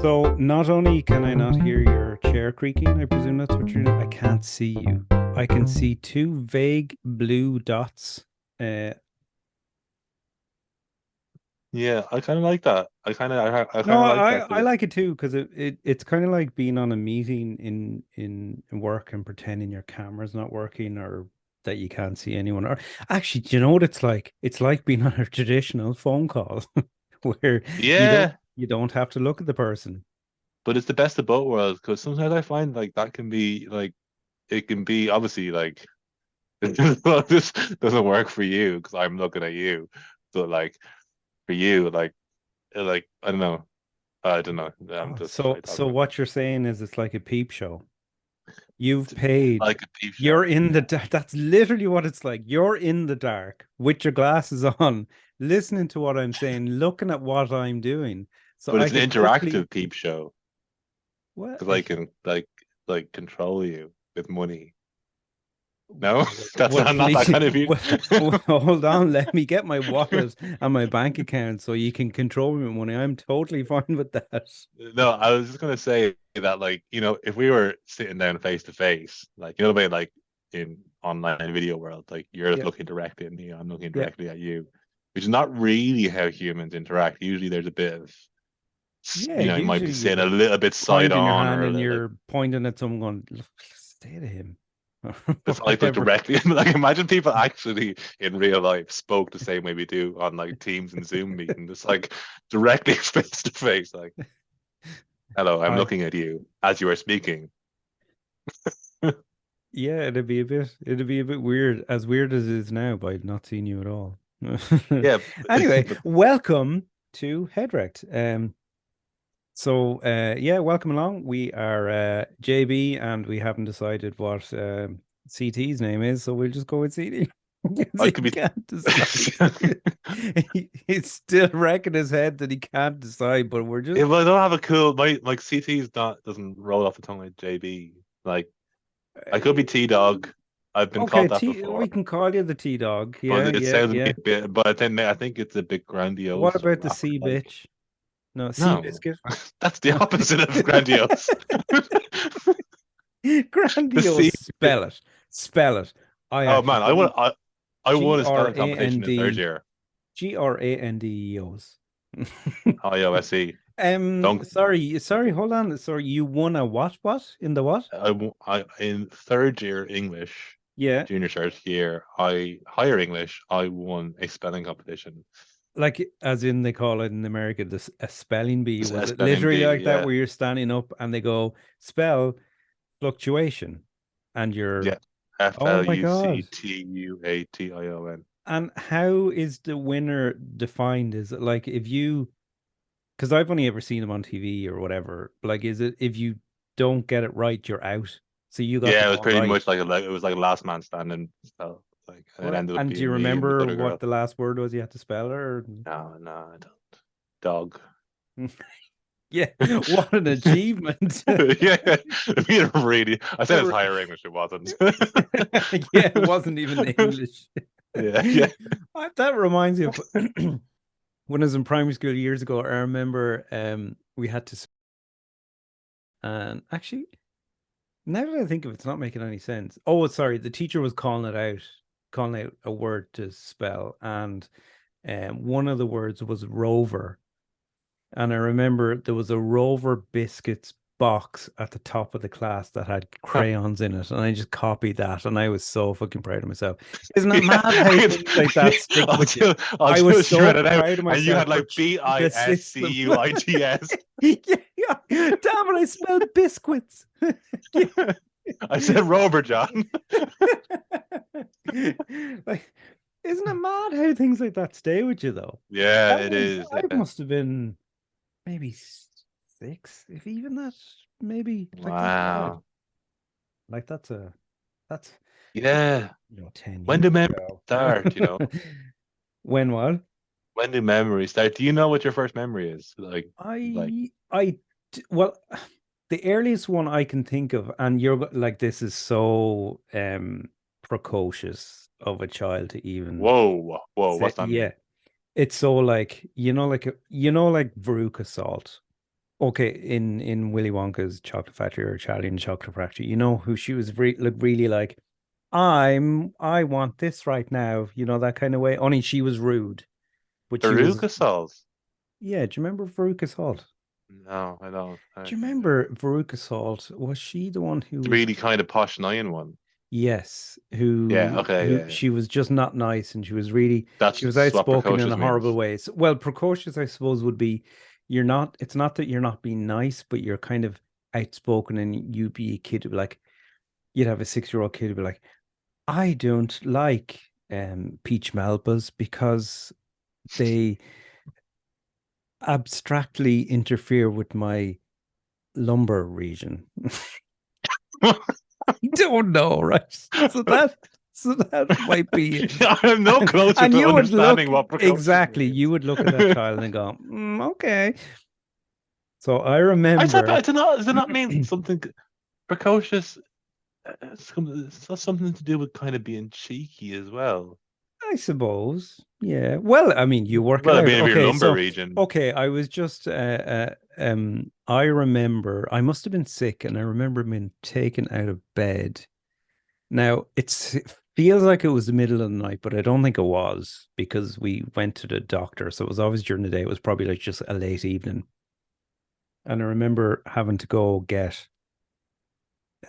So not only can I not hear your chair creaking, I presume that's what you're doing. I can't see you. I can see two vague blue dots. Uh, Yeah, I kind of like that. I no, kind of like that I feeling. like it too because it's kind of like being on a meeting in work and pretending your camera's not working or that you can't see anyone. Or actually, do you know what it's like? It's like being on a traditional phone call where Yeah, you don't have to look at the person. but it's the best of both worlds because sometimes I find like that can be like it can be obviously like this doesn't work for you because I'm looking at you, but like for you like I don't know. I'm Oh, just so like so talking what you're saying is it's like a peep show. You've paid. like a peep You're show. in the dark. That's literally what it's like. You're in the dark with your glasses on, listening to what I'm saying, looking at what I'm doing. So But I it's an could totally, interactive peep show well, because I can like control you with money. No, that's well, not that please, kind of view. well, hold on. Let me get my wallet and my bank account so you can control me with money. I'm totally fine with that. No, I was just gonna say that, like, if we were sitting down face to face, like, the way, like, in online video world, like, you're just Yeah, looking directly at me, I'm looking yeah, directly at you, which is not really how humans interact. Usually, there's a bit of, yeah. you might be Usually sitting you're a little bit side pointing your on, hand or a and little, like, you're pointing at someone going, stay to him or it's like whatever. directly. Like, imagine people actually in real life spoke the same way we do on like Teams and Zoom meeting. It's like directly face to face, like, hello, I'm I looking at you as you are speaking. Yeah, it'd be a bit weird, as weird as it is now by not seeing you at all. Yeah, Anyway, but welcome to Headwrecked. Yeah, welcome along. We are JB and we haven't decided what CT's name is, so we'll just go with CT. Because I he could be. can't decide. He's still wrecking his head that he can't decide, but we're just If I don't have a cool, my like CT's not doesn't roll off the tongue like JB. Like, I could be T Dog. I've been okay, called that T before, we can call you the T dog. Yeah, but it yeah, sounds a yeah. bit. But I think it's a bit What grandiose or about the rapper sea like. bitch? No, sea No, biscuit. that's the opposite of grandiose. The Grandiose. C. Spell it. Spell it. I Oh actually man, couldn't. I G won a R spelling A N competition in third D year. G R A N D E O's. IOSE. Don't Sorry, hold on. Sorry, you won a what in the what? I in third year English, Yeah, junior third year, I higher English, I won a spelling competition. like as in they call it in America, this a spelling bee. It's a Was it spelling literally bee, like that yeah. where you're standing up and they go spell fluctuation and you're Yeah. F oh L my U God. C T U A T I O N. And how is the winner defined? Is it like if you, because I've only ever seen him on TV or whatever, like is it if you don't get it right, you're out? So you got Yeah, them it was all pretty right. much like it was like last man standing. So like, and it Right. ended up And do you being me and this remember other what girl. the last word was you had to spell or No, no, I don't. Dog. yeah, what an achievement. Yeah, we had really. I said it's It higher English. It wasn't. yeah, it wasn't even English. Yeah, yeah. That reminds me of when I was in primary school years ago. I remember we had to, and actually now that I think of it, it's not making any sense. Oh, sorry. The teacher was calling out a word to spell, and one of the words was rover. And I remember there was a Rover biscuits box at the top of the class that had crayons in it, and I just copied that, and I was so fucking proud of myself. Isn't it Yeah, mad how things like that stick with you? I was Until she so read it out, proud of and you had myself for like B I the S C system. U I T S. Yeah, yeah. Damn it, I spelled biscuits. Yeah. I said Robert John. Like, isn't it mad how things like that stay with you though? Yeah, it is. I Yeah. must have been maybe six, if even that. Maybe like that's mad. Wow. Like that's Yeah. 10 When do years memories ago. start? When what? When do memories start? Do you know what your first memory is? Like, Well, the earliest one I can think of, and you're like, this is so precocious of a child to even whoa, whoa, say, what's that mean? yeah. It's so like like Veruca salt. Okay, in Willy Wonka's chocolate factory or Charlie and the Chocolate Factory, you know who she was really like, I want this right now, you know, that kind of way. Only she was rude, but she was, Veruca Salt? yeah. Do you remember Veruca Salt? No, I don't. Do you remember Veruca Salt? Was she the one who The was, really kind of posh Nyan one. yes, Yeah, okay, who yeah, yeah. she was just not nice, and she was really, she was That's what outspoken in precocious a horrible means. way. So, well, precocious, I suppose, would be you're not, it's not that you're not being nice, but you're kind of outspoken, and you'd be a kid who'd be like, you'd have a 6-year-old kid who'd be like, I don't like peach malbas because they abstractly interfere with my lumbar region. Don't know, right? So that might be it. I'm no closer And to you would look, understanding what precocious exactly, you means. would look at that child and go, okay. So I I thought that remember, does not mean something precocious? It's got something to do with kind of being cheeky as well. I suppose, yeah. Well, I mean, you work it Well, I out. mean, if your Okay, lumbar so region, okay, I was just I remember I must have been sick, and I remember being taken out of bed. Now it feels like it was the middle of the night, but I don't think it was because we went to the doctor. So it was always during the day. It was probably like just a late evening. And I remember having to go get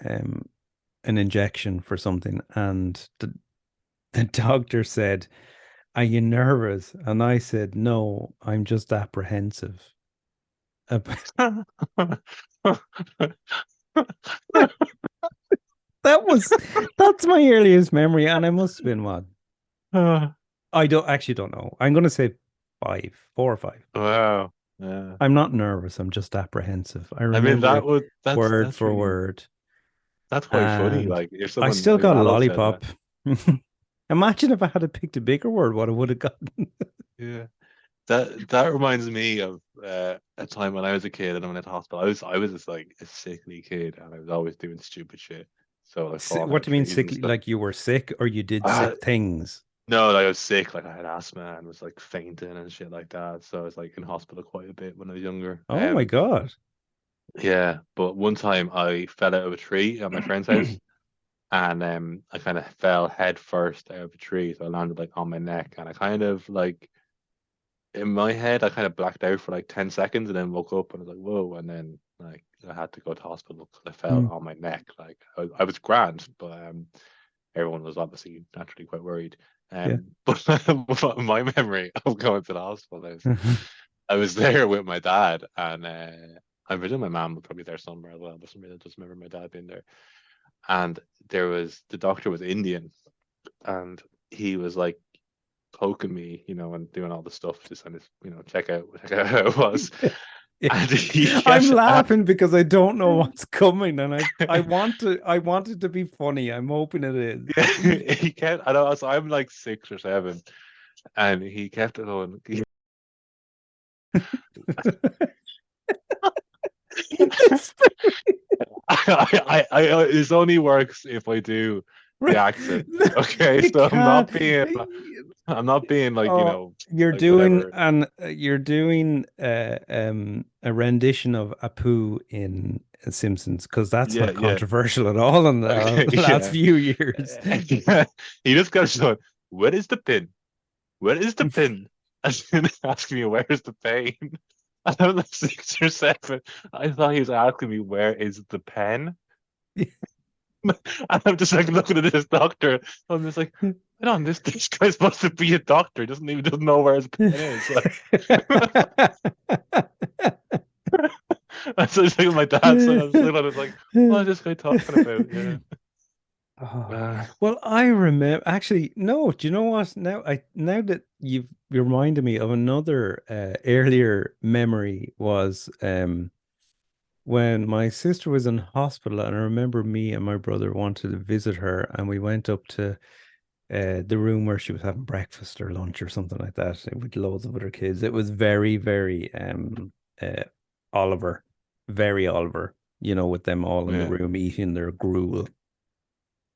um an injection for something, and the doctor said, "Are you nervous?" And I said, "No, I'm just apprehensive." That was that's my earliest memory, and I must have been what? I don't know. I'm gonna say 4 or 5. wow, yeah. I'm not nervous, I'm just apprehensive. I I mean, remember it word that's for really word. that's quite funny. And Like if I someone still like an got a adult said that, lollipop. Imagine if I had picked a bigger word, what I would have gotten. yeah. That reminds me of a time when I was a kid and I went to hospital. I was just like a sickly kid and I was always doing stupid shit. So like falling out What of do you mean trees and sickly? stuff. Like you were sick or you did Uh, sick things? no, like I was sick. Like I had asthma and was like fainting and shit like that. So I was like in hospital quite a bit when I was younger. Oh my God. Yeah. But one time I fell out of a tree at my friend's house and I kind of fell head first out of a tree. So I landed like on my neck and I kind of like in my head, I kind of blacked out for like 10 seconds and then woke up and I was like, whoa. And then like I had to go to hospital because I fell Mm, on my neck. Like I was grand, but everyone was obviously naturally quite worried. yeah. But my memory of going to the hospital is I was there with my dad and I presume my mom was probably there somewhere as well, but somebody that just remember my dad being there. And the doctor was Indian and he was like poking me, and doing all the stuff to kind of, check out how it was. Yeah. And he I'm kept, laughing because I don't know what's coming, and I want it to be funny. I'm hoping it is. yeah, he kept, I know, so I'm like 6 or 7, and he kept going. This- It only works if I do the accent. Okay, You so can't. I'm not being like, Oh, you're like doing whatever. a rendition of Apu in Simpsons because that's Yeah, not yeah. controversial at all in the Okay, last yeah. few years. He just got going, where is the pin? Where is the pin? And then asking me, where's the pain? And I was like 6 or 7. I thought he was asking me, where is the pen? And I'm just like looking at this doctor. I'm just like, hold on, this guy's supposed to be a doctor. He doesn't know where his pen is. Like, so it's like my dad. So I was looking at it like, what is this guy talking about? Yeah. Oh, Uh, well, I remember actually, no, do you know what? Now that you've reminded me of another earlier memory was when my sister was in hospital, and I remember me and my brother wanted to visit her, and we went up to the room where she was having breakfast or lunch or something like that with loads of other kids. It was very, very uh Oliver, very Oliver, with them all in the yeah, room eating their gruel.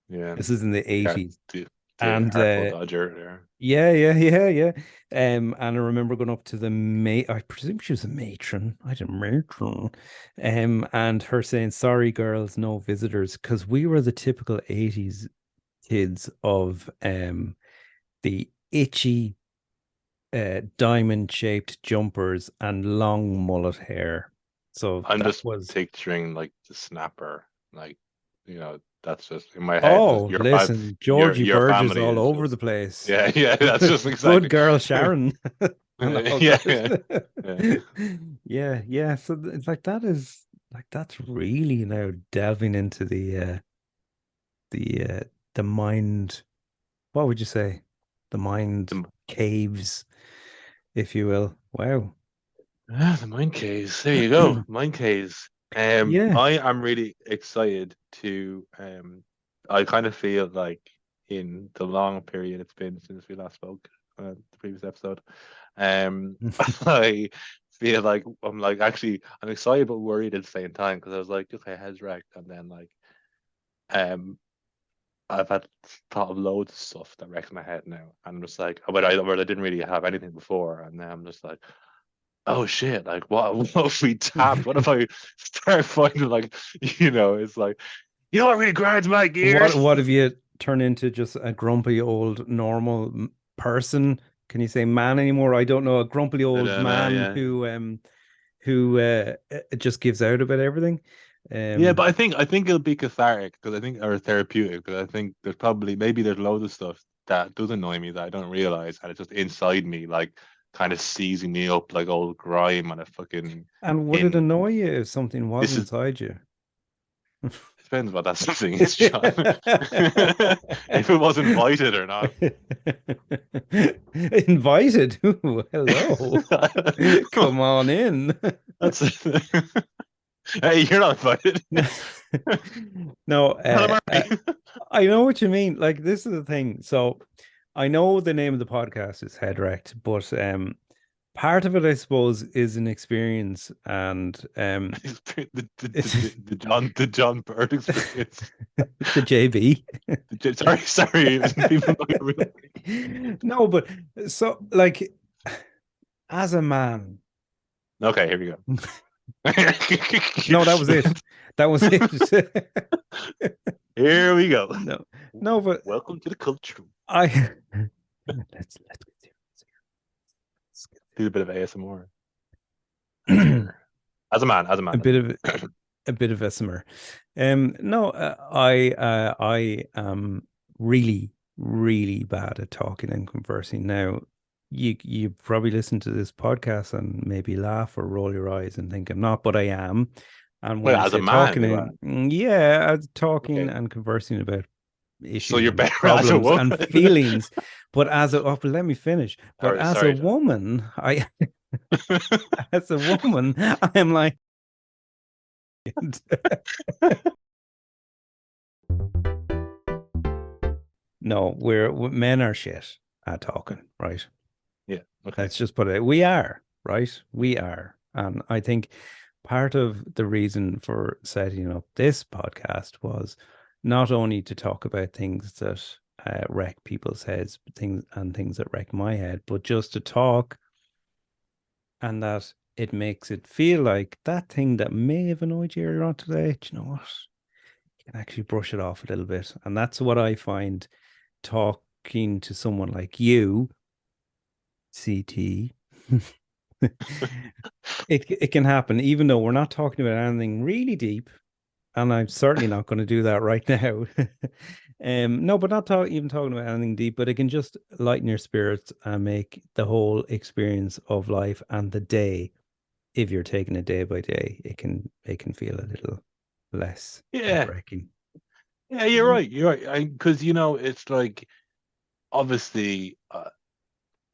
yeah. This is in the Yeah. 80s. to And Artful Dodger there. yeah. And I remember going up to the I presume she was a matron. I didn't matron. And her saying, "Sorry, girls, no visitors," because we were the typical 80s kids of the itchy diamond shaped jumpers and long mullet hair. So I'm that just was, picturing like the snapper, like that's just in my head. Just oh, listen, Georgie your Burgess family all is over just the place. yeah. That's just Good exactly girl, Sharon. And all yeah, yeah, that. yeah. Yeah. So it's like that is like that's really now delving into the the mind. What would you say? The mind The, caves, if you will. Wow. the mind caves. There you go, mind caves. Yeah. I am really excited to I kind of feel like in the long period it's been since we last spoke, the previous episode. I feel like I'm like actually I'm excited but worried at the same time because I was like, okay, head's wrecked, and then like um I've had thought of loads of stuff that wrecks my head now, and I'm just like, but I didn't really have anything before, and now I'm just like, oh shit, like what if we tapped? What if I start finding like it's like what really grinds my What gears? what have you turned into, just a grumpy old normal person? Can you say man anymore? I don't know. A grumpy I old don't know, man yeah. who just gives out about everything. Yeah, Um but I think it'll be cathartic because I think or therapeutic because I think there's probably maybe there's loads of stuff that does annoy me that I don't realize and it's just inside me like kind of seizing me up like old grime on a fucking and would it in annoy you if something was this is inside you? depends what that something is, John. If it was invited or not. Invited. Ooh, hello. Come on in. That's hey, you're not invited. No, Calamari. I know what you mean. Like, this is the thing. So I know the name of the podcast is Head Wrecked, but part of it, I suppose, is an experience, and The John Bird experience. the JB. Sorry, people know your real No, but so like as a man, name. Okay, here we go. no, that was it. That was it. Here we go. No, no, but Welcome to the culture. I let's get Do a bit of ASMR. serious. ASMR. As a man, as a A man, as a bit man. of a bit of SMR. No, I am really bad at talking and conversing. Now, you probably listen to this podcast and maybe laugh or roll your eyes and think I'm not, but I am. And when Well, I as a say man, talking you are. yeah, talking Okay. and conversing about So issues you're and better as a problems woman. and feelings, but but let me finish. But Sorry, as a sorry, John. woman, I as a woman, I am like no, men are shit at talking, right? Yeah. Okay. Let's just put it. We are, right? We are. And I think part of the reason for setting up this podcast was not only to talk about things that wreck people's heads, but things that wreck my head, but just to talk, and that it makes it feel like that thing that may have annoyed you earlier on today. Do you know what? You can actually brush it off a little bit. And that's what I find talking to someone like you, CT. It can happen, even though we're not talking about anything really deep, and I'm certainly not going to do that right now. No, but not even talking about anything deep, but it can just lighten your spirits and make the whole experience of life and the day, if you're taking it day by day, it can feel a little less head Yeah. wrecking. Yeah, you're right. You're right. Because it's like obviously,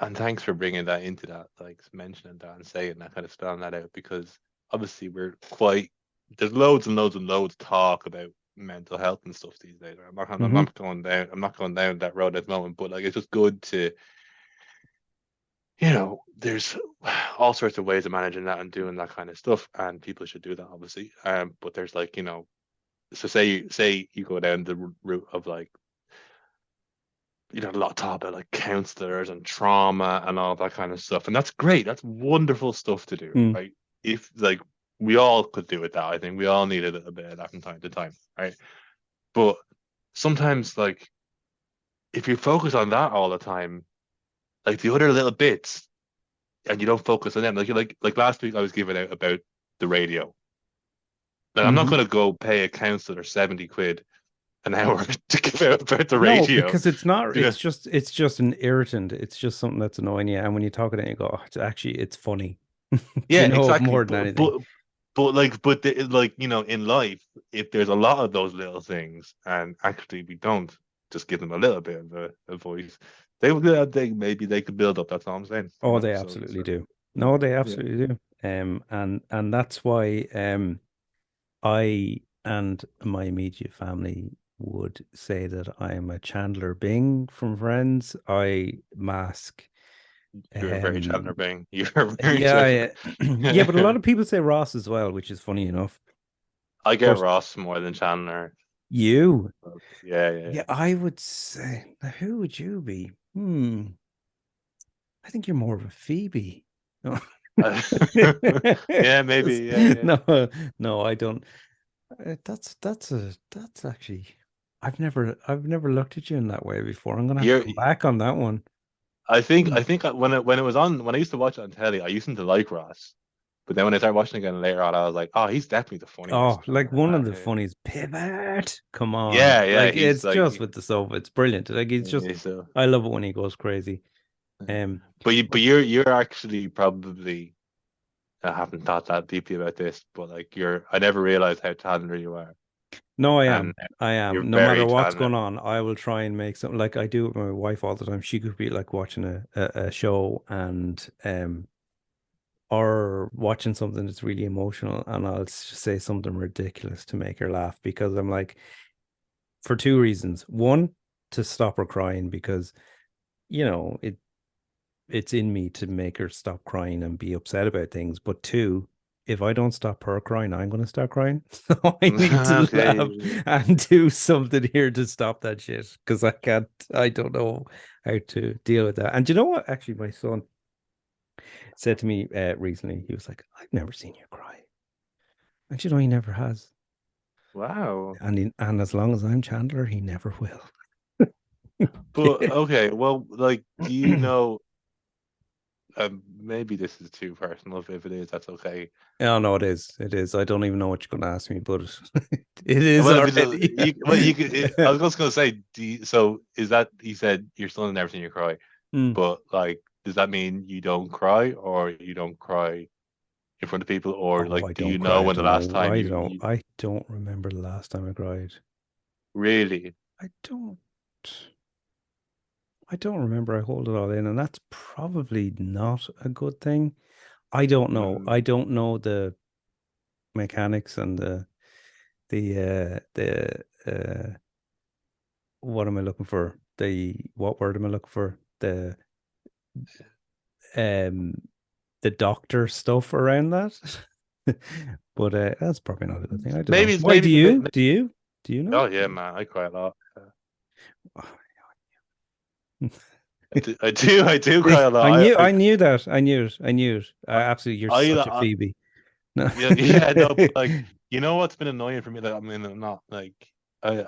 and thanks for bringing that into that, like mentioning that and saying that, kind of spelling that out, because obviously we're quite there's loads and loads and loads of talk about mental health and stuff these days. I'm Hmm. not going down. I'm not going down that road at the moment, but like it's just good to there's all sorts of ways of managing that and doing that kind of stuff, and people should do that, obviously. But there's like so say you go down the route of like a lot of talk about like counselors and trauma and all that kind of stuff. And that's great. That's wonderful stuff to do, Mm, right? If like we all could do with that, I think we all need a little bit of that from time to time, right? But sometimes like if you focus on that all the time, like the other little bits and you don't focus on them, like last week I was giving out about the radio. Like I'm not hmm. gonna go pay a counselor 70 quid an hour to give out about the No, radio. because it's not. You know, It's just an irritant. It's just something that's annoying you. And when you talk about it, you go, oh, it's funny. Do yeah, you know exactly. more than But anything? but like in life, if there's a lot of those little things, and actually we don't just give them a little bit of a voice, they maybe they could build up. That's all I'm saying. Oh, they So absolutely do. No, they yeah, absolutely do. And that's why I and my immediate family would say that I am a Chandler Bing from Friends. I mask. you're a very Um, Chandler Bing. You're a very yeah, Chandler. yeah, yeah, but a lot of people say Ross as well, which is funny enough. I get But Ross more than Chandler. you, Yeah, yeah, yeah, I would say, now who would you be? I think you're more of a Phoebe. No, yeah. Yeah, maybe. Yeah, yeah. no, no, I don't. That's actually I've never looked at you in that way before. I'm gonna have to You're come back on that one. I Hmm. think when it was on when I used to watch it on telly, I used to like Ross. But then when I started watching again later on, I was like, oh, he's definitely the Oh, funniest. like one of the funniest pivot. Come on. Yeah, yeah, Like he's it's like, just with the sofa. It's brilliant. Like it's just so. I love it when he goes crazy. Um But you're actually probably I haven't thought that deeply about this, but like I never realized how talented you are, no, I and am. I you're am. No matter very what's talented. going on, I will try and make something like I do with my wife all the time. She could be like watching a show and or watching something that's really emotional and I'll say something ridiculous to make her laugh because I'm like, for two reasons. One, to stop her crying because, it's in me to make her stop crying and be upset about things. But two, if I don't stop her crying, I'm going to start crying. So I need to laugh Okay. and do something here to stop that shit because I don't know how to deal with that. And do you know what? Actually, my son said to me recently, he was like, I've never seen you cry. And he never has. Wow. And as long as I'm Chandler, he never will. But okay, well, like, do you know? Maybe this is too personal. If it is, that's okay. Oh no, it is. It is. I don't even know what you're going to ask me, but it is Well, if it's a, already. you, well, you could. I was just gonna say, so is that he said your son never seen you cry, Mm. but like, does that mean you don't cry, or you don't cry in front of people, or Oh, like, I do you don't know cry. I when the don't last know. time you I don't remember the last time I cried. really? I don't. I don't remember. I hold it all in, and that's probably not a good thing. I don't know. Mm. I don't know the mechanics and the what am I looking for? The what word am I looking for? Um the doctor stuff around that. But that's probably not a good thing. I don't know. Maybe it's Why do maybe, you? Do you? Do you know? oh yeah, man, I cry a lot. I do cry a lot. I knew that. I knew it. I knew it. Absolutely, you're such a I Phoebe. No. yeah, yeah, no, but like, you know what's been annoying for me? That I mean, I'm not like, I,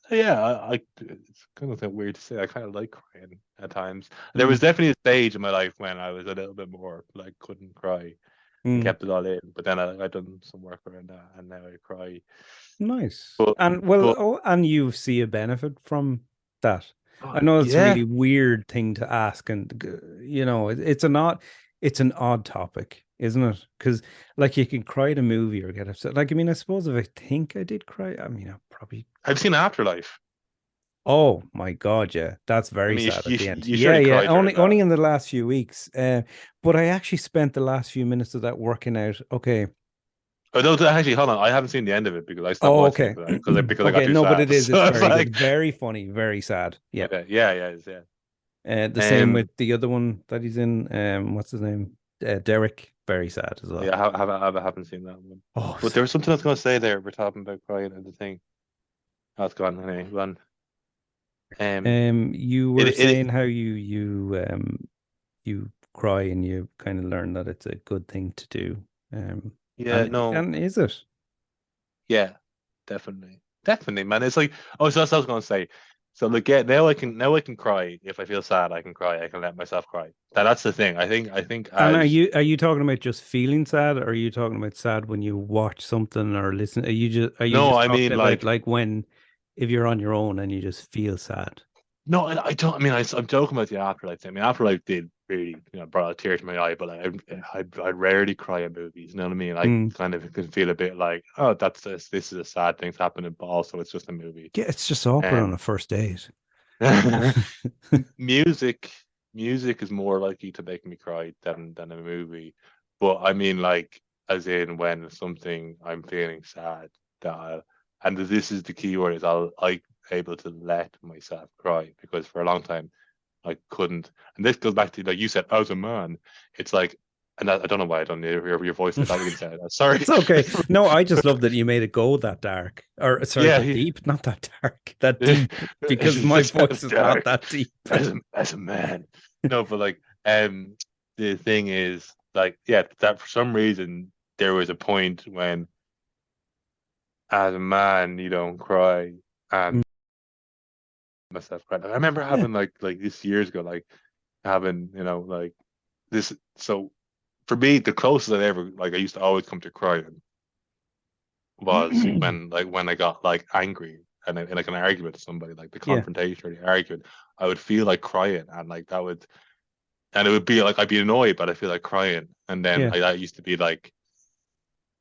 yeah, it's kind of weird to say. I kind of like crying at times. There was Mm, definitely a stage in my life when I was a little bit more like couldn't cry and mm. kept it all in. But then I done some work around that, and now I cry. Nice. But And well, but oh, and you see a benefit from that. oh, I know it's a yeah, really weird thing to ask, and it's an odd topic, isn't it? Because like you can cry at a movie or get upset. Like I mean, I suppose if I think I did cry, I mean, I probably. I've seen Afterlife. Oh my God, yeah, that's I very mean, sad at the end. you Yeah, surely yeah, cried during only that. in the last few weeks. But I actually spent the last few minutes of that working out. Okay. Oh no, actually, hold on. I haven't seen the end of it because I stopped Oh, watching it okay. because I got Okay, too no, but sad. it's So it's very good. like, Very funny, very sad. Yeah. okay, yeah, yeah, yeah. The same with Um, the other one that he's in. What's his name? Derek. Very sad as well. yeah, I haven't seen that one. Oh, But there was something I was going to say there. We're talking about crying and the thing. Oh, it's gone. Anyway, gone. Um, You it were it saying how you cry and you kind of learn that it's a good thing to do. yeah, no, And is it? yeah, definitely, definitely, man. It's like, oh, so that's what I was gonna say. So look, yeah, now I can cry if I feel sad. I can cry. I can let myself cry. That's the thing. I think And as are you talking about just feeling sad, or are you talking about sad when you watch something or listen? Are you no, just I talking mean about like like when if you're on your own and you just feel sad? no, I don't. I mean, I'm joking about the afterlife thing. I mean, afterlife did really, brought a tear to my eye. But like, I rarely cry at movies. You know what I mean? I Mm. kind of can feel a bit like, oh, that's this. This is a sad thing's happening, but also it's just a movie. Yeah, it's just awkward on Um, a first date. music, music is more likely to make me cry than a movie. But I mean, like, as in when something I'm feeling sad that, and this is the key word is I able to let myself cry because for a long time I couldn't. And this goes back to like you said, as a man, it's like, and I don't know why I don't hear your voice like that when you said that. Sorry. It's okay. No, I just love that you made it go that dark. Or sorry, Yeah, that deep, not that dark, that deep, because my it's voice is not dark that deep. as a man. No, but like, the thing is, like, yeah, that for some reason there was a point when, as a man, you don't cry, Mm. and myself cry. I remember Yeah. having like this years ago, like having like this. So for me, the closest I ever like I used to always come to crying was when I got like angry and in like an argument with somebody, like the Yeah. confrontation or the argument, I would feel like crying, and like that would, and it would be like I'd be annoyed, but I feel like crying, and then Yeah. that used to be like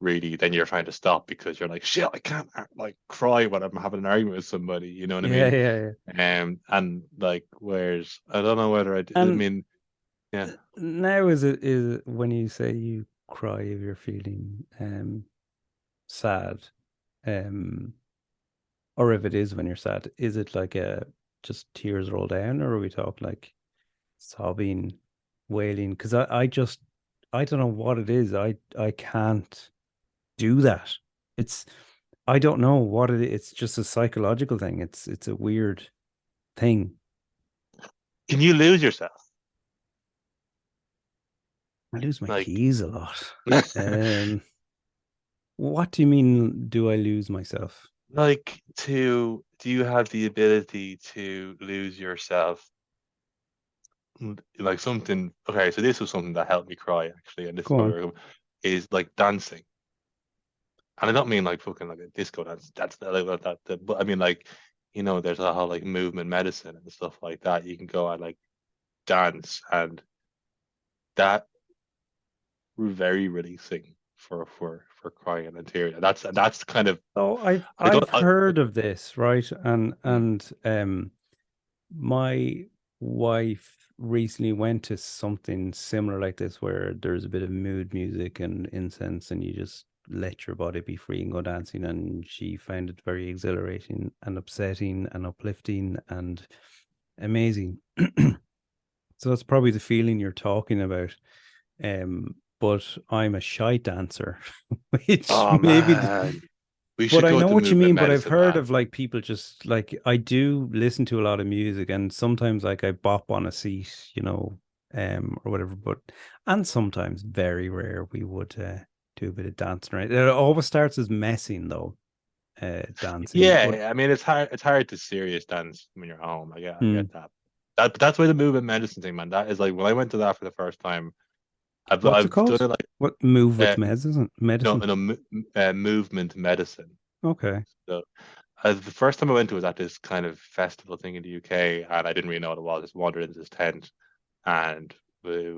really, then you're trying to stop because you're like, shit, I can't like cry when I'm having an argument with somebody, you know what I Yeah. mean? Yeah. Yeah. And like, whereas I don't know whether I And mean, yeah. now is it when you say you cry if you're feeling sad, um, or if it is when you're sad, is it like a just tears roll down, or are we talking like sobbing, wailing? Because I don't know what it is. I can't do that. It's I don't know what it is. It's just a psychological thing. It's a weird thing. Can you lose yourself? I lose my Like, keys a lot. Um, what do you mean? Do I lose myself? like do you have the ability to lose yourself? Like something, okay, so this was something that helped me cry actually, and this is Go on. probably is like dancing. And I don't mean like fucking like a disco dance. That's the like but I mean like, there's a whole like movement medicine and stuff like that. You can go and like dance, and that very releasing for crying and tears. And that's kind of So I don't I've heard of this, right? mm, And my wife recently went to something similar like this where there's a bit of mood music and incense and you just let your body be free and go dancing, and she found it very exhilarating and upsetting and uplifting and amazing. So that's probably the feeling you're talking about. But I'm a shy dancer, which oh maybe man, we but should I go know to what you movement mean, but I've medicine, heard man. of like people just like I do listen to a lot of music and sometimes like I bop on a seat, or whatever, but and sometimes very rare we would do a bit of dancing, right? It always starts as messing though, dancing. But Yeah, I mean it's hard to serious dance when you're home. I hmm, get that. That's why the movement medicine thing, man. That is like when I went to that for the first time. I've what's it I've done called? it like What move uh, with medicine? no, Medicine. no, movement medicine. Okay. So the first time I went to was at this kind of festival thing in the UK, and I didn't really know what it was. I just wandered into this tent, and it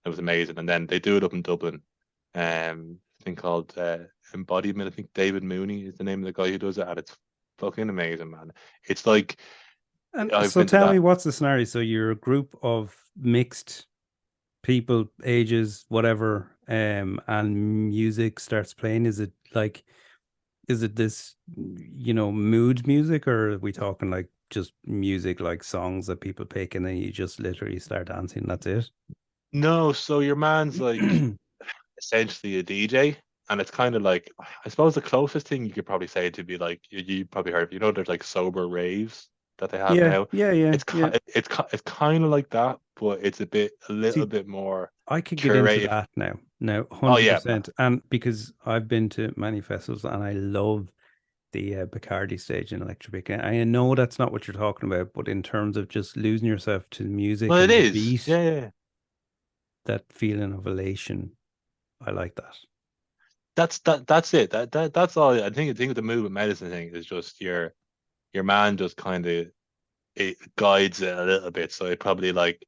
was amazing. And then they do it up in Dublin, a thing called Embodiment. I think David Mooney is the name of the guy who does it, and it's fucking amazing, man. It's like And I've so been to tell me that. what's the scenario? So you're a group of mixed people, ages, whatever, and music starts playing. Is it this, mood music, or are we talking like just music, like songs that people pick, and then you just literally start dancing? That's it. No, so your man's like essentially a DJ, and it's kind of like I suppose the closest thing you could probably say to be like you probably heard, there's like sober raves that they have Yeah, now. yeah, yeah, yeah. It's kind of like that, but it's a little See, bit more I could get into curated. that now. Now, Oh yeah, 100%. And because I've been to many festivals and I love the Bacardi stage in Electric. I know that's not what you're talking about, but in terms of just losing yourself to the music well it and the is. beat, Yeah, yeah. that feeling of elation, I like that. That's it. That's all. I think the movement medicine thing is just your man just kind of it guides it a little bit. So it probably like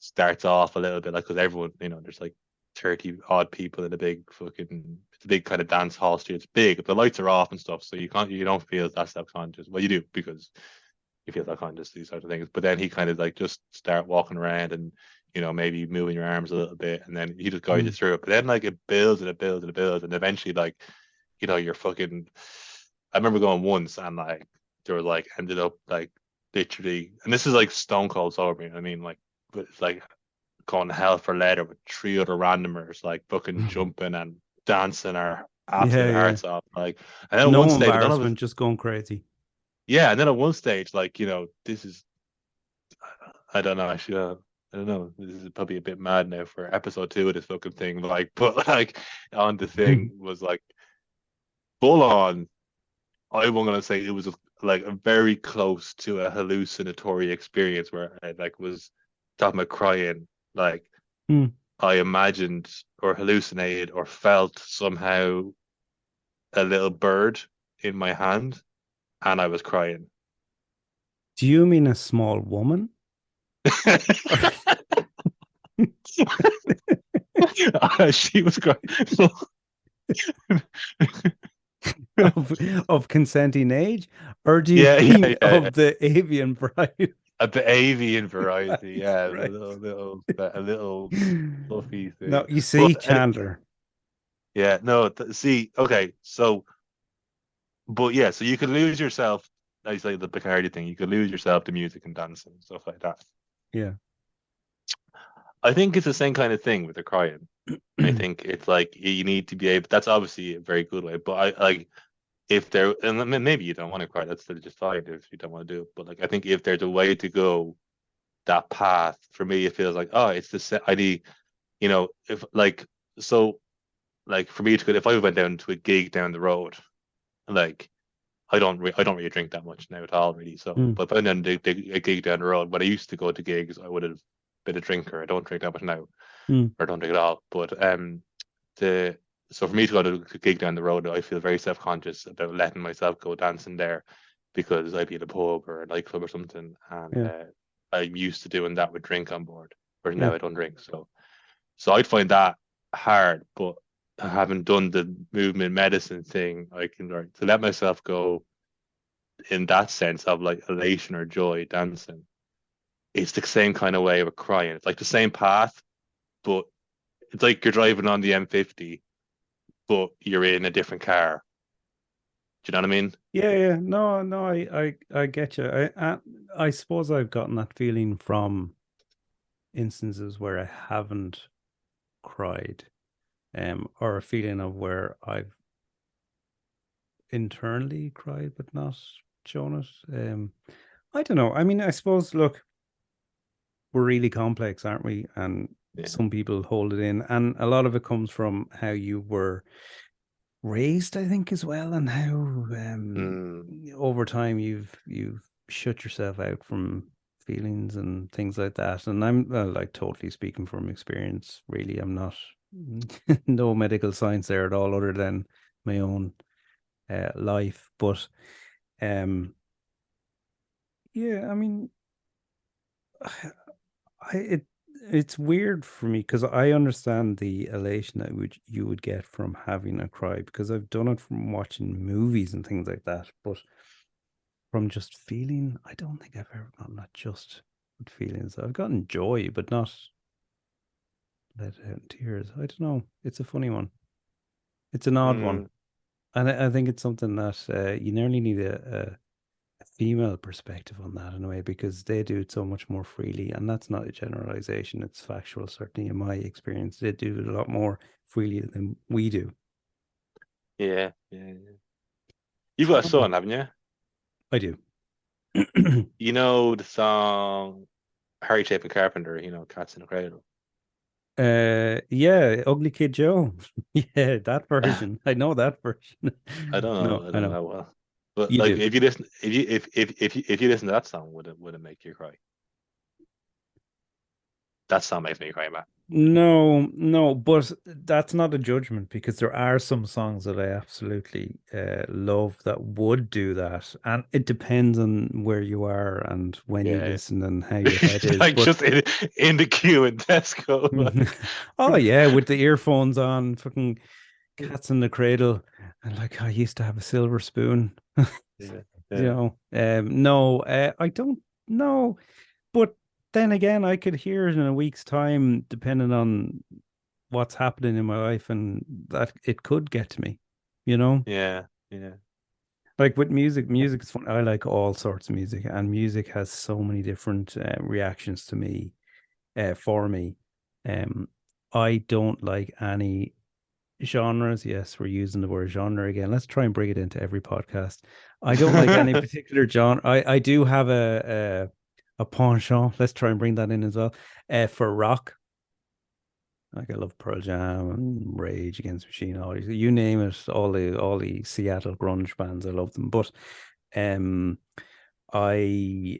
starts off a little bit like because everyone, there's like 30 odd people in a big fucking it's a big kind of dance hall street. It's big. The lights are off and stuff, so you don't feel that self-conscious. Well, you do because you feel self-conscious these sort of things. But then he kind of like just start walking around and maybe moving your arms a little bit, and then he just guides you Mm. through it. But then like it builds and it builds and it builds, and eventually like you're fucking. I remember going once and like there was like ended up like literally, and this is like stone cold sober. You know what I mean? Like, but it's like going to hell for leather with three other randomers, like fucking jumping and dancing our Yeah, absolute yeah. hearts off. Like, and then at one No stage, none of us, embarrassment, just going crazy. yeah, and then at one stage, like, this is, I don't know, I don't know, this is probably a bit mad now for episode two of this fucking thing, like, but like, on the thing was like full on. I'm gonna say it was like a very close to a hallucinatory experience where I like was talking about crying, like Mm. I imagined or hallucinated or felt somehow a little bird in my hand and I was crying. Do you mean a small woman? She was crying. of of consenting age, or do you Yeah, yeah, mean yeah, yeah. of the avian bride? The avian variety, Right, yeah, right. a little fluffy No, thing. you But see, Chandler. yeah, no, see, okay, so but yeah, so you could lose yourself, like the Bacardi thing, you could lose yourself to music and dancing and stuff like that. Yeah. I think it's the same kind of thing with the crying. I think it's like you need to be able. That's obviously a very good way, but I like if there and maybe you don't want to cry. That's still just fine if you don't want to do it. But like I think if there's a way to go that path, for me, it feels like it's I need if like so like for me to go if I went down to a gig down the road, like I don't really drink that much now at all really. So Mm, but if I went down to a gig down the road, when I used to go to gigs, I would have been a drinker. I don't drink that much now, mm, or don't drink at all. But the so for me to go to a gig down the road, I feel very self conscious about letting myself go dancing there because I'd be in a pub or a nightclub or something, and yeah, I'm used to doing that with drink on board. Whereas yeah, now I don't drink, so I'd find that hard. But having done the movement medicine thing, I can learn to let myself go in that sense of like elation or joy dancing. It's the same kind of way of crying. It's like the same path, but it's like you're driving on the M50 but you're in a different car. Do you know what I mean? yeah, yeah. No, no, I get you. I suppose I've gotten that feeling from instances where I haven't cried, or a feeling of where I've internally cried but not shown it. I don't know. I mean, I suppose, look, we're really complex, aren't we? And Yeah. some people hold it in, and a lot of it comes from how you were raised, I think, as well, and how Mm, over time you've shut yourself out from feelings and things like that. And I'm like totally speaking from experience. Really, I'm not no medical science there at all, other than my own life. But um, yeah, I mean, it's weird for me because I understand the elation that you would get from having a cry because I've done it from watching movies and things like that. But from just feeling, I don't think I've ever gotten that just with feelings. I've gotten joy, but not let out in tears. I don't know. It's a funny one. It's an odd one. mm, And I think it's something that you nearly need a female perspective on that in a way because they do it so much more freely. And that's not a generalization, it's factual. Certainly, in my experience, they do it a lot more freely than we do. Yeah, yeah, yeah. You've got a son, haven't you? I do. You know the song Harry Chapin Carpenter, Cats in the Cradle. Yeah, Ugly Kid Joe. Yeah, that I version. I know that version. don't know, No, I I don't know. know well. But You like do. if you listen if you listen to that song, would it make you cry? That song makes me cry, man. No, no, but that's not a judgment because there are some songs that I absolutely love that would do that. And it depends on where you are and when you Yeah. listen and how your head is. Like But just in the queue in Tesco, like oh yeah, with the earphones on, fucking cats in the cradle. And like I used to have a silver spoon. yeah, You yeah. know, no, I don't know. But then again, I could hear it in a week's time, depending on what's happening in my life, and that it could get to me, you know? Yeah, yeah. Like with music, music is fun. I like all sorts of music, and music has so many different reactions to me, for me. Um, I don't like any genres. Yes, we're using the word genre again. Let's try and bring it into every podcast. I don't like any particular genre. I do have a penchant. Let's try and bring that in as well. For rock, like I love Pearl Jam and Rage Against the Machine, all these, you name it, all the Seattle grunge bands, I love them. But um I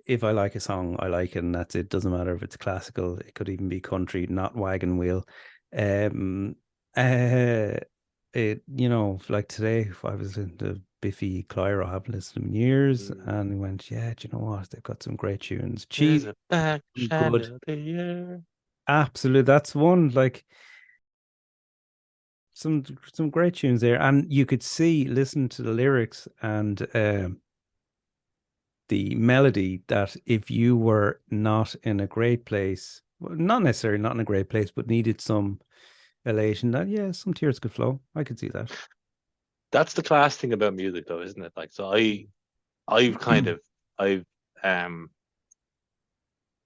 if I like a song, I like it and that's it. Doesn't matter if it's classical, it could even be country, not wagon wheel. Um uh like today, if I was into Biffy Clyro, I haven't listened to him in years, Mm. and we went, yeah, do you know what? They've got some great tunes. In Cheesy, the back good. shadow there. Absolute. That's one. Like some great tunes there, and you could see, listen to the lyrics and the melody, that if you were not in a great place, well, not necessarily not in a great place, but needed some elation, that yeah, some tears could flow. I could see that. That's the class thing about music, though, isn't it? Like, so I've kind of, I've, um,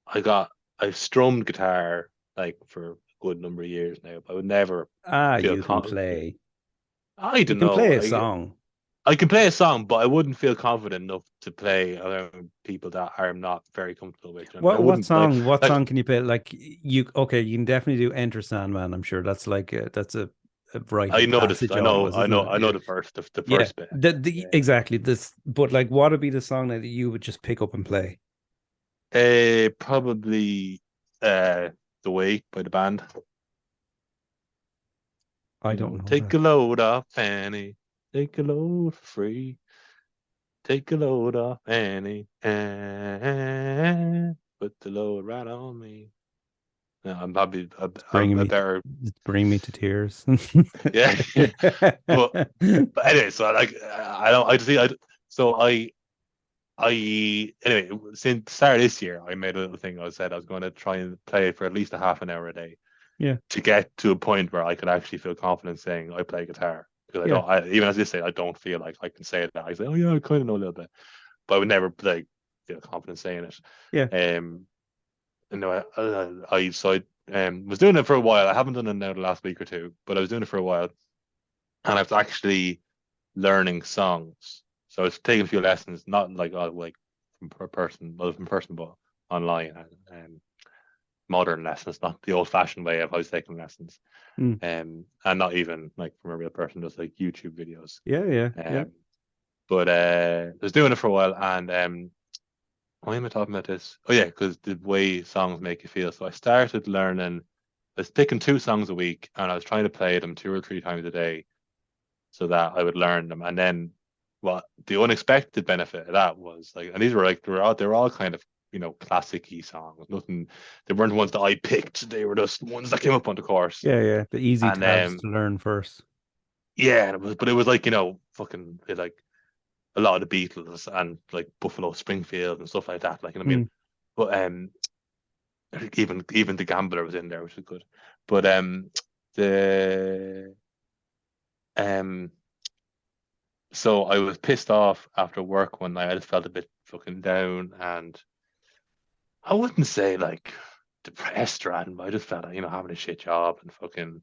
I got, I've strummed guitar like for a good number of years now. But I would never Ah, feel you can confident. play. I You don't can know. play a I song. I can play a song, but I wouldn't feel confident enough to play around people that I'm not very comfortable with. You know what I mean? I What wouldn't like song? What like song can you play? Like you, okay, you can definitely do Enter Sandman. I'm sure that's like that's a rite I of know this. passage almost, isn't it? I know Yeah. the Yeah, first bit. the Yeah. exactly this. But like, what would be the song that you would just pick up and play? Probably The Way by the band. I don't know Take that. a load off Annie. Take a load for free. Take a load off Annie. And put the load right on me. No, I'm probably It's I'm bringing a me, better. it's bringing me to tears. Yeah. but anyway, so like I don't I see I so I anyway since the start of this year I made a little thing. I said I was going to try and play for at least a half an hour a day Yeah, to get to a point where I could actually feel confident saying I play guitar, because yeah, even as you say, I don't feel like I can say that. I say, oh yeah, I kind of know a little bit, but I would never like feel confident saying it. yeah, And no, was doing it for a while. I haven't done it now the last week or two, but I was doing it for a while, and I was actually learning songs. So I was taking a few lessons, not like from per person, well, from person, but online, and modern lessons, not the old-fashioned way of I was taking lessons. mm, And not even like from a real person, just like YouTube videos. yeah, yeah, yeah. Um, but I was doing it for a while, and why am I talking about this? Oh yeah, because the way songs make you feel. So I started learning. I was picking 2 songs a week, and I was trying to play them 2 or 3 times a day, so that I would learn them. And then, what the unexpected benefit of that was like, and these were like they were all kind of classic-y songs. Nothing, they weren't ones that I picked. They were just ones that came up on the course. Yeah, yeah. The easy And tabs to learn first. yeah, but it was like fucking like a lot of the Beatles and like Buffalo Springfield and stuff like that. Like, I mean, Mm. but even the Gambler was in there, which was good. But the um so I was pissed off after work one night. I just felt a bit fucking down, and I wouldn't say like depressed or anything, but I just felt like, having a shit job and fucking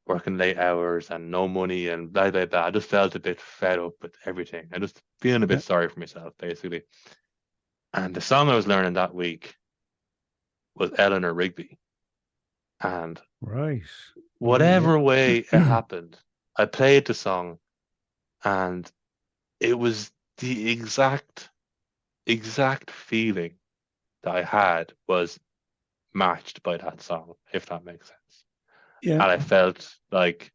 working late hours and no money and blah blah blah. I just felt a bit fed up with everything. I just feeling a Yeah. bit sorry for myself, basically. And the song I was learning that week was Eleanor Rigby. And Right. whatever way it Yeah. happened, I played the song and it was the exact feeling that I had was matched by that song, if that makes sense. Yeah. And I felt like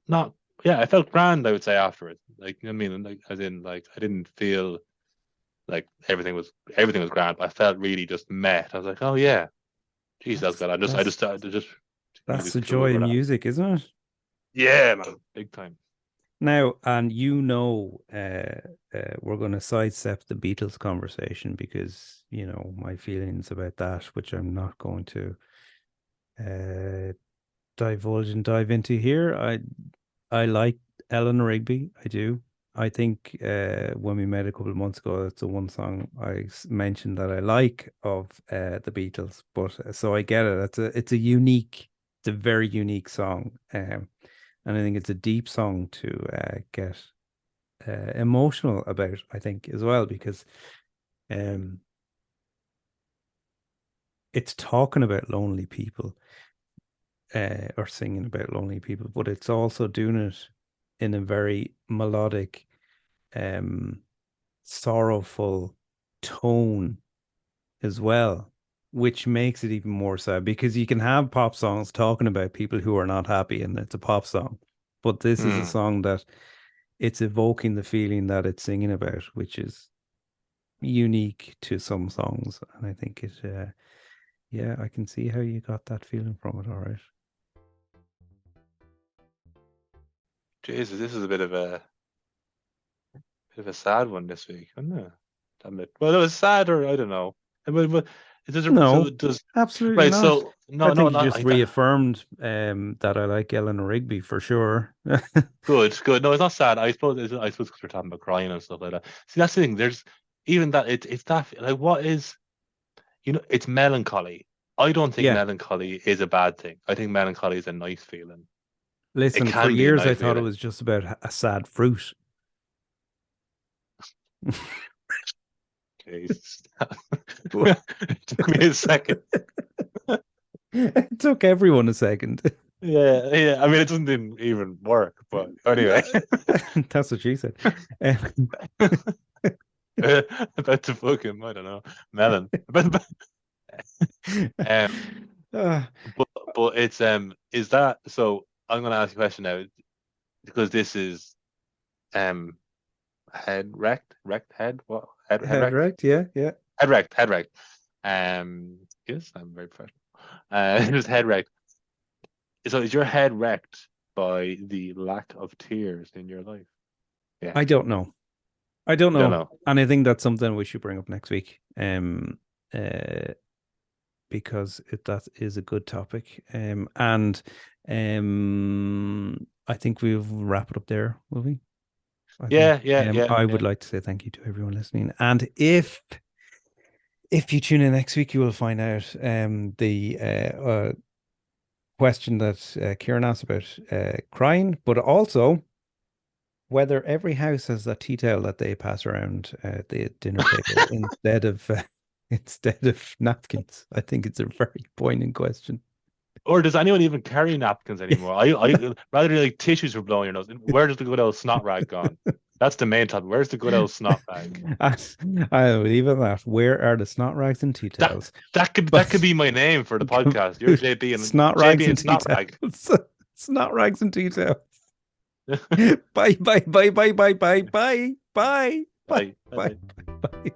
not yeah, I felt grand, I would say afterwards. Like I mean like as in like I didn't feel like everything was grand, but I felt really just met. I was like, oh yeah, geez, that's That's good. I just really that's the flew joy over of that. music, isn't it? Yeah, man, big time. Now, and we're going to sidestep the Beatles conversation because, my feelings about that, which I'm not going to uh, divulge and dive into here. I like Eleanor Rigby. I do. I think when we met a couple of months ago, that's the one song mentioned that I like of the Beatles. But so I get it. It's a very unique song, and I think it's a deep song to get emotional about. I think as well because um, it's talking about lonely people or singing about lonely people, but it's also doing it in a very melodic, um, sorrowful tone as well, which makes it even more sad because you can have pop songs talking about people who are not happy and it's a pop song. But this is a Hmm. song that it's evoking the feeling that it's singing about, which is unique to some songs. And I think yeah, I can see how you got that feeling from it. All right. Jesus, this is a bit of a sad one this week, isn't it? Damn it. Well, it was sad, or I don't know. But it does. So No, it does. absolutely Right. not. So I no, no, think you not just I. reaffirmed that I like Eleanor Rigby for sure. Good, good. No, it's not sad. I suppose because we're talking about crying and stuff like that. See, that's the thing. There's even that. It's that like what is it's melancholy. I don't think Yeah. melancholy is a bad thing. I think melancholy is a nice feeling. It Listen, for can be a years I nice thought it feeling. was just about a sad fruit. Jesus. It took me a second. It took everyone a second. Yeah, yeah. I mean, it doesn't even work, but anyway. That's what she said. Um, About to fucking, I don't know, melon. Um, uh, but it's is that so? I'm gonna ask you a question now because this is um head what head head wrecked right, yeah, yeah. head wrecked. Yes, I'm very professional. Just head wrecked. So is your head wrecked by the lack of tears in your life? Yeah, I don't know. I don't you don't know. know. And I think that's something we should bring up next week. Uh, because that is a good topic. And I think we'll wrap it up there, will we? I think Yeah, yeah, yeah, I would yeah. like to say thank you to everyone listening. And if you tune in next week, you will find out the question that Kieran asked about crying, but also whether every house has that tea towel that they pass around the dinner table instead of napkins. I think it's a very poignant question. Or does anyone even carry napkins anymore? I rather like tissues for blowing your nose. Where does the good old snot rag gone? That's the main topic. Where's the good old snot rag? I'll leave it at that. Where are the snot rags and tea That towels? that could But be my name for the podcast. You're snot rags JB and and tea Snot Rag. towels. Snot rags and tea towels. Bye, bye, bye, bye, bye, bye, bye, bye, bye, Bye. bye, Bye. bye, bye.